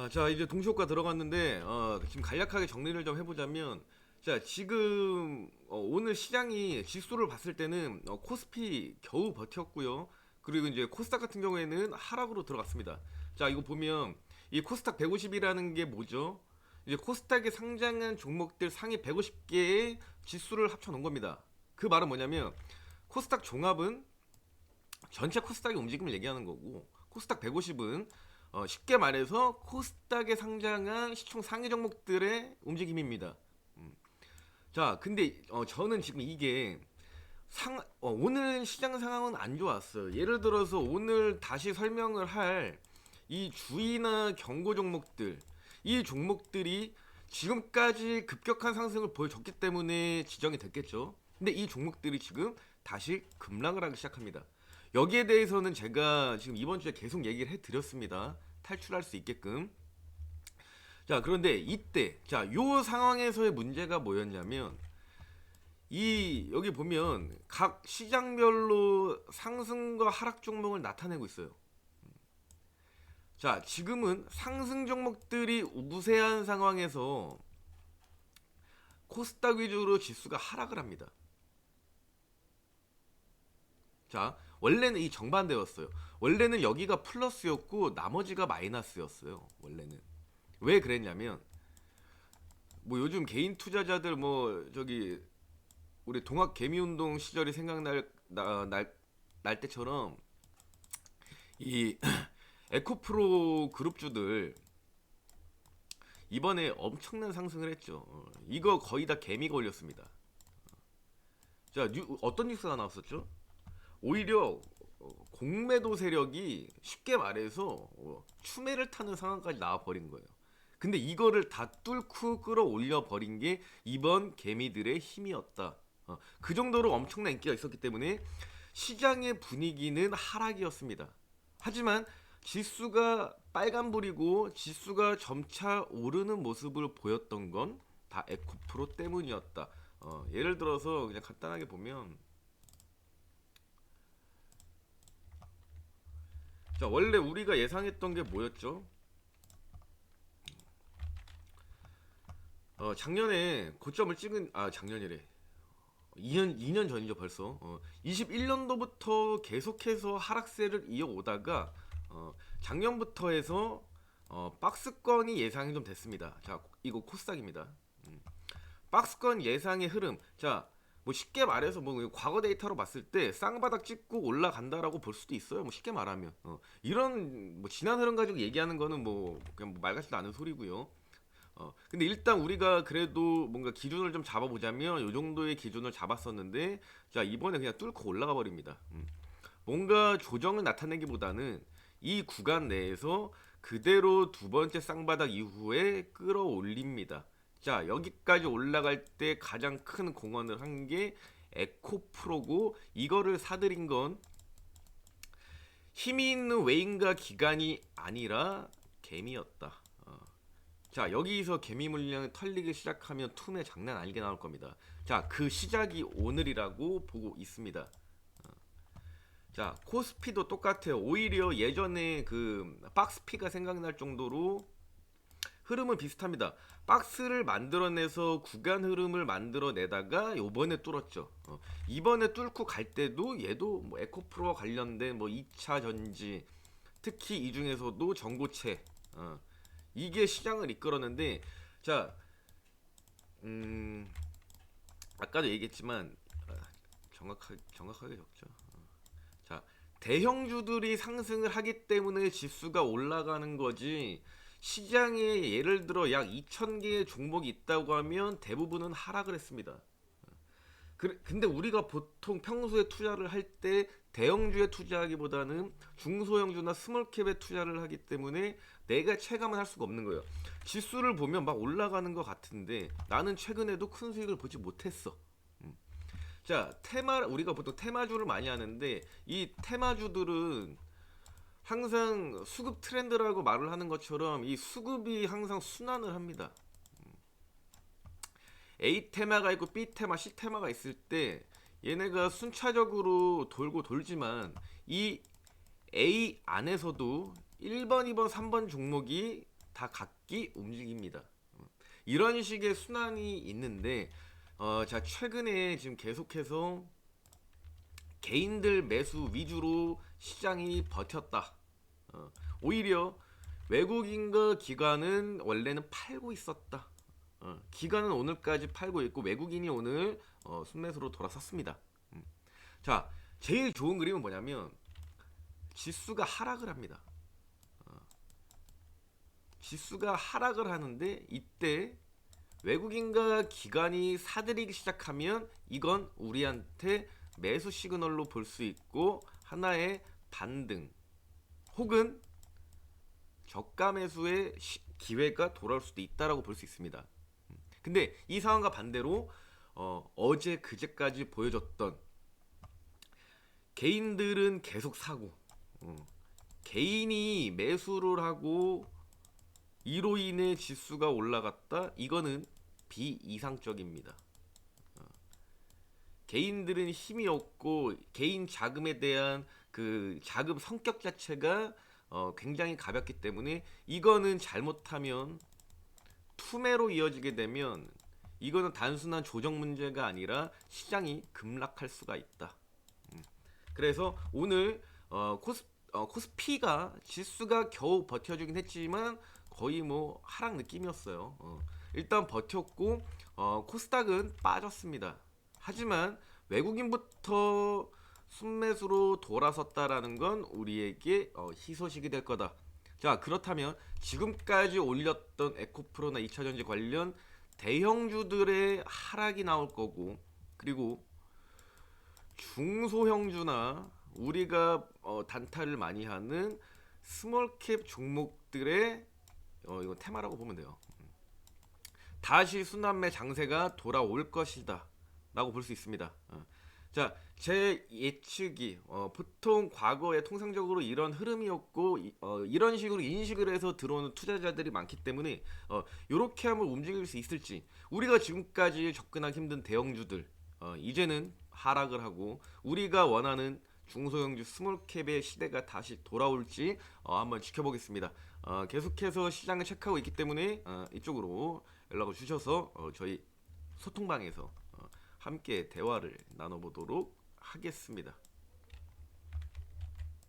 자, 이제 동시효과 들어갔는데, 지금 간략하게 정리를 좀 해보자면, 자, 지금, 오늘 시장이 지수를 봤을 때는, 코스피 겨우 버텼고요. 그리고 이제 코스닥 같은 경우에는 하락으로 들어갔습니다. 자, 이거 보면, 이 코스닥 150이라는 게 뭐죠? 이제 코스닥에 상장한 종목들 상위 150개의 지수를 합쳐놓은 겁니다. 그 말은 뭐냐면, 코스닥 종합은 전체 코스닥의 움직임을 얘기하는 거고 코스닥 150은 쉽게 말해서 코스닥에 상장한 시총 상위 종목들의 움직임입니다. 자, 근데 저는 지금 이게 오늘 시장 상황은 안 좋았어요. 예를 들어서 오늘 다시 설명을 할 이 주의나 경고 종목들, 이 종목들이 지금까지 급격한 상승을 보여줬기 때문에 지정이 됐겠죠. 근데 이 종목들이 지금 다시 급락을 하기 시작합니다. 여기에 대해서는 제가 지금 이번 주에 계속 얘기를 해드렸습니다. 탈출할 수 있게끔. 자, 그런데 이때, 자, 요 상황에서의 문제가 뭐였냐면, 여기 보면 각 시장별로 상승과 하락 종목을 나타내고 있어요. 자, 지금은 상승 종목들이 우세한 상황에서 코스닥 위주로 지수가 하락을 합니다. 자, 원래는 이 정반대였어요. 원래는 여기가 플러스였고 나머지가 마이너스였어요. 원래는. 왜 그랬냐면 뭐 요즘 개인 투자자들 뭐 저기 우리 동학 개미 운동 시절이 날 때처럼 이 에코프로 그룹주들 이번에 엄청난 상승을 했죠. 이거 거의 다 개미가 올렸습니다. 자, 어떤 뉴스가 나왔었죠? 오히려 공매도 세력이 쉽게 말해서 추매를 타는 상황까지 나와 버린 거예요. 근데 이거를 다 뚫고 끌어올려 버린 게 이번 개미들의 힘이었다. 그 정도로 엄청난 인기가 있었기 때문에 시장의 분위기는 하락이었습니다. 하지만 지수가 빨간불이고 지수가 점차 오르는 모습을 보였던 건 다 에코프로 때문이었다. 예를 들어서 그냥 간단하게 보면 자, 원래 우리가 예상했던 게 뭐였죠? 작년에 고점을 찍은 작년이래. 2년 전이죠 벌써. 21년도부터 계속해서 하락세를 이어오다가 작년부터 해서 박스권이 예상이 좀 됐습니다. 자, 이거 코스닥입니다. 박스권 예상의 흐름. 자, 뭐 쉽게 말해서 뭐 과거 데이터로 봤을 때 쌍바닥 찍고 올라간다라고 볼 수도 있어요. 뭐 쉽게 말하면 이런 뭐 지난 흐름 가지고 얘기하는 거는 뭐 그냥 뭐말 같지도 않은 소리고요. 근데 일단 우리가 그래도 뭔가 기준을 좀 잡아보자면 요 정도의 기준을 잡았었는데 자, 이번에 그냥 뚫고 올라가 버립니다. 뭔가 조정을 나타내기보다는 이 구간 내에서 그대로 두 번째 쌍바닥 이후에 끌어올립니다. 자, 여기까지 올라갈 때 가장 큰 공헌을 한 게 에코프로고 이거를 사들인 건 힘이 있는 외인과 기관이 아니라 개미였다. 자, 여기서 개미 물량을 털리기 시작하면 툼의 장난 아니게 나올 겁니다. 자, 그 시작이 오늘이라고 보고 있습니다. 자, 코스피도 똑같아요. 오히려 예전에 그 박스피가 생각날 정도로 흐름은 비슷합니다. 박스를 만들어내서 구간 흐름을 만들어내다가 요번에 뚫었죠. 이번에 뚫고 갈 때도 얘도 뭐 에코프로와 관련된 뭐 2차 전지, 특히 이 중에서도 전고체, 이게 시장을 이끌었는데, 자, 아까도 얘기했지만 정확하게 적죠. 자, 대형주들이 상승을 하기 때문에 지수가 올라가는 거지. 시장에 예를 들어 약 2,000개의 종목이 있다고 하면 대부분은 하락을 했습니다. 근데 우리가 보통 평소에 투자를 할 때 대형주에 투자하기보다는 중소형주나 스몰캡에 투자를 하기 때문에 내가 체감을 할 수가 없는 거예요. 지수를 보면 막 올라가는 것 같은데 나는 최근에도 큰 수익을 보지 못했어. 자, 우리가 보통 테마주를 많이 하는데 이 테마주들은 항상 수급 트렌드라고 말을 하는 것처럼 이 수급이 항상 순환을 합니다. A 테마가 있고 B 테마, C 테마가 있을 때 얘네가 순차적으로 돌고 돌지만 이 A 안에서도 1번, 2번, 3번 종목이 다 각기 움직입니다. 이런 식의 순환이 있는데 자 최근에 지금 계속해서 개인들 매수 위주로 시장이 버텼다. 오히려 외국인과 기관은 원래는 팔고 있었다. 기관은 오늘까지 팔고 있고 외국인이 오늘 순매수로 돌아섰습니다. 자, 제일 좋은 그림은 뭐냐면 지수가 하락을 합니다. 지수가 하락을 하는데 이때 외국인과 기관이 사들이기 시작하면 이건 우리한테 매수 시그널로 볼 수 있고 하나의 반등 혹은 저가 매수의 기회가 돌아올 수도 있다라고 볼 수 있습니다. 근데 이 상황과 반대로 어제 그제까지 보여줬던 개인들은 계속 사고 개인이 매수를 하고 이로 인해 지수가 올라갔다. 이거는 비이상적입니다. 개인들은 힘이 없고 개인 자금에 대한 그 자금 성격 자체가 굉장히 가볍기 때문에 이거는 잘못하면 투매로 이어지게 되면 이거는 단순한 조정 문제가 아니라 시장이 급락할 수가 있다. 그래서 오늘 코스피가 지수가 겨우 버텨주긴 했지만 거의 뭐 하락 느낌이었어요. 일단 버텼고 코스닥은 빠졌습니다. 하지만 외국인부터 순매수로 돌아섰다라는 건 우리에게 희소식이 될 거다. 자 그렇다면 지금까지 올렸던 에코프로나 2차전지 관련 대형주들의 하락이 나올 거고 그리고 중소형주나 우리가 단타를 많이 하는 스몰캡 종목들의 이거 테마라고 보면 돼요. 다시 순환매 장세가 돌아올 것이다 라고 볼 수 있습니다. 자, 제 예측이 보통 과거에 통상적으로 이런 흐름이었고 이런 식으로 인식을 해서 들어오는 투자자들이 많기 때문에 이렇게 하면 움직일 수 있을지 우리가 지금까지 접근하기 힘든 대형주들 이제는 하락을 하고 우리가 원하는 중소형주 스몰캡의 시대가 다시 돌아올지 한번 지켜보겠습니다. 계속해서 시장을 체크하고 있기 때문에 이쪽으로 연락을 주셔서 저희 소통방에서 함께 대화를 나눠보도록 하겠습니다.